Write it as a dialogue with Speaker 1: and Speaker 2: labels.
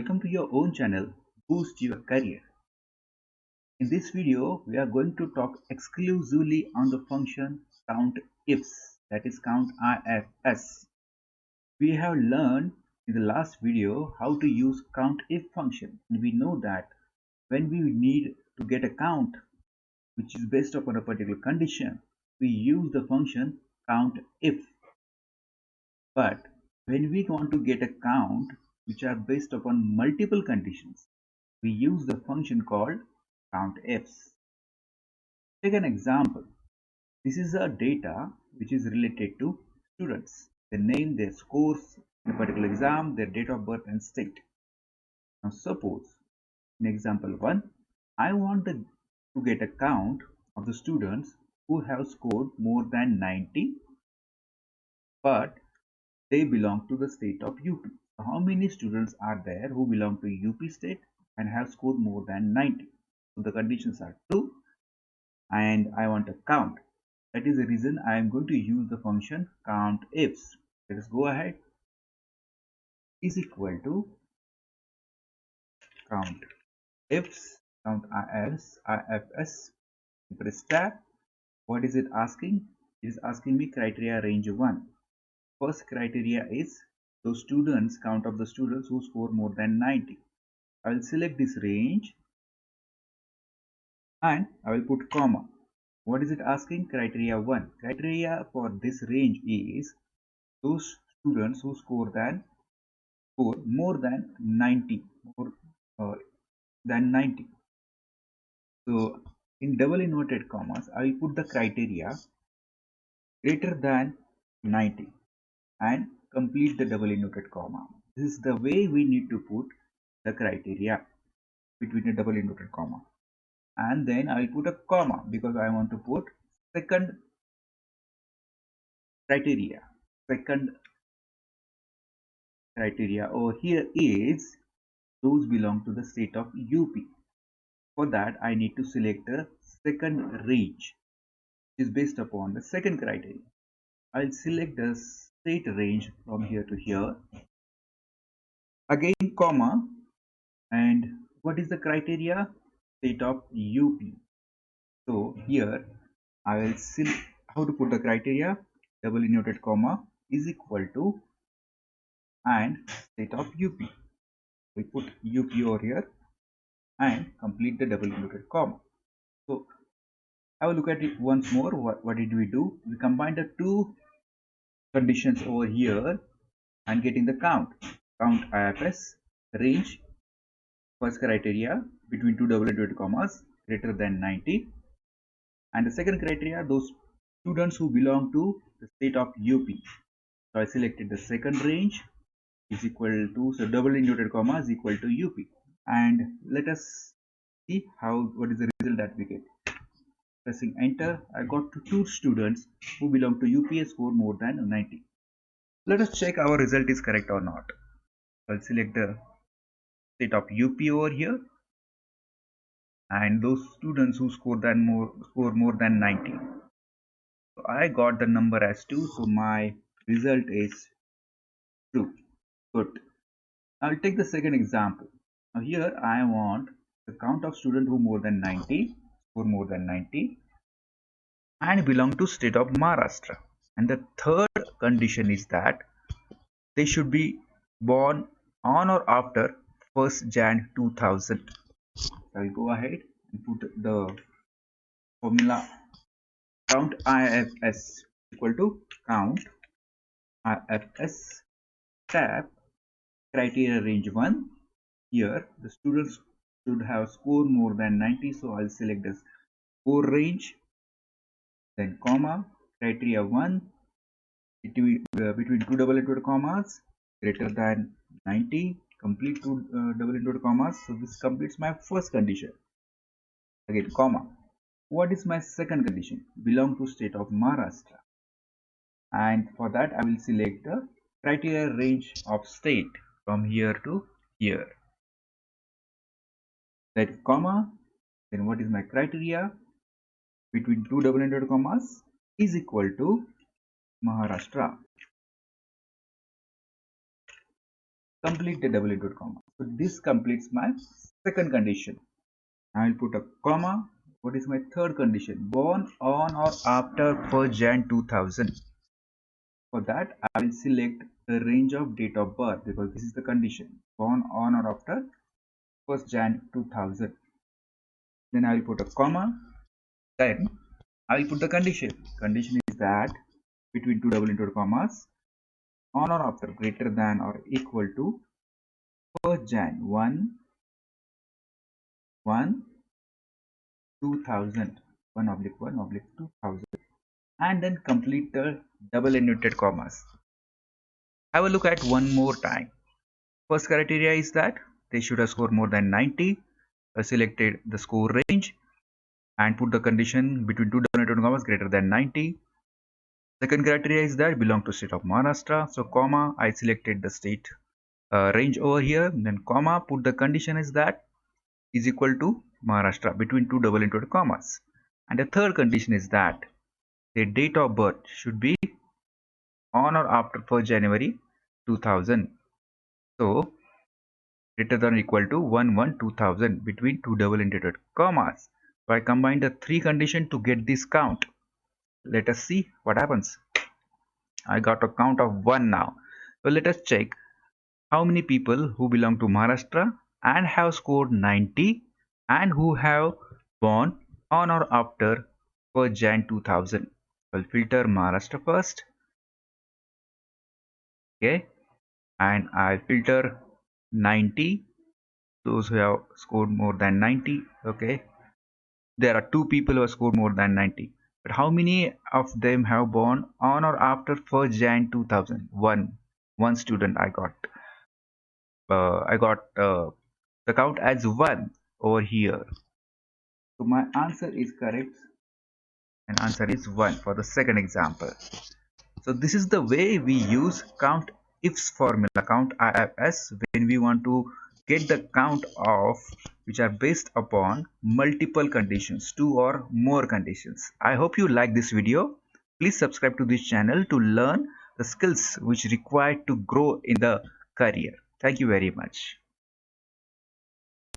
Speaker 1: Welcome to your own channel, Boost Your Career. In this video, we are going to talk exclusively on the function COUNTIFS, that is COUNTIFS. We have learned in the last video how to use COUNTIF function, and we know that when we need to get a count which is based upon a particular condition, we use the function COUNTIF. But when we want to get a count which are based upon multiple conditions, we use the function called COUNTIFS. Take an example. This is a data which is related to students. Their name, their scores in a particular exam, their date of birth and state. Now suppose in example 1, I want to get a count of the students who have scored more than 90 but they belong to the state of UP. So how many students are there who belong to UP state and have scored more than 90? So the conditions are 2 and I want a count. That is the reason I am going to use the function COUNTIFS. Let us go ahead. Is equal to COUNTIFS, COUNTIFS, press tab. What is it asking? It is asking me criteria range 1. First criteria is those students, count of the students who score more than 90. I will select this range and I will put comma. What is it asking? Criteria 1. Criteria for this range is those students who score more than 90. So in double inverted commas, I will put the criteria greater than 90 and complete the double inverted comma. This is the way we need to put the criteria between a double inverted comma. And then I will put a comma because I want to put second criteria. Second criteria over here is those belong to the state of UP. For that, I need to select the second range, which is based upon the second criteria. I'll select the state range from here to here. Again, comma, and what is the criteria? State of UP. So here I will see how to put the criteria. Double inverted comma is equal to and state of UP. We put UP over here and complete the double inverted comma. So have a look at it once more. What did we do? We combined the two conditions over here and getting the count. COUNTIFS range first criteria between two double inverted commas greater than 90, and the second criteria those students who belong to the state of UP. So I selected the second range is equal to, so double inverted comma is equal to UP, and let us see what is the result that we get. Pressing enter, I got two students who belong to UP score more than 90. Let us check our result is correct or not. I'll select the state of UP over here and those students who score more than 90. So I got the number as 2, so my result is true. Good. I'll take the second example. Now here I want the count of students who score more than 90 and belong to state of Maharashtra. And the third condition is that they should be born on or after 1st Jan 2000. I will go ahead and put the formula COUNTIFS equal to COUNTIFS tab criteria range 1. Here the students should have scored more than 90, so I'll select the score range, then comma, criteria 1 between two double inverted commas greater than 90, complete two double inverted commas. So this completes my first condition. Again comma. What is my second condition? Belong to state of Maharashtra, and for that I will select the criteria range of state from here to here. That is comma, then what is my criteria between two double inverted commas is equal to Maharashtra. complete the double inverted comma. So this completes my second condition. I will put a comma. What is my third condition? Born on or after 1st Jan 2000. For that, I will select the range of date of birth because this is the condition. Born on or after 1st Jan 2000. Then I will put a comma. Then I will put the condition. Condition is that between two double inverted commas, on or after greater than or equal to 1st Jan 1 2000 1 oblique 1 oblique 2000, and then complete the double inverted commas. Have a look at one more time. First criteria is that they should have scored more than 90. Selected the score range and put the condition between two double inverted commas greater than 90. Second criteria is that belong to state of Maharashtra. So comma, I selected the state range over here. Then comma, put the condition is that is equal to Maharashtra between two double inverted commas. And the third condition is that the date of birth should be on or after 1st January 2000. So greater than or equal to 1/1/2000 between two double inverted commas. So I combine the three conditions to get this count. Let us see what happens. I got a count of 1 now. So let us check how many people who belong to Maharashtra and have scored 90 and who have born on or after 1st Jan 2000. We'll filter Maharashtra first. Okay, and I'll filter 90, those who have scored more than 90. Okay, there are two people who have scored more than 90, but how many of them have born on or after 1st Jan 2000? One student. I got the count as 1 over here. So my answer is correct, and answer is 1 for the second example. So this is the way we use COUNTIFS formula, COUNTIFS, when we want to get the count of which are based upon multiple conditions, two or more conditions. I hope you like this video. Please subscribe to this channel to learn the skills which required to grow in the career. Thank you very much.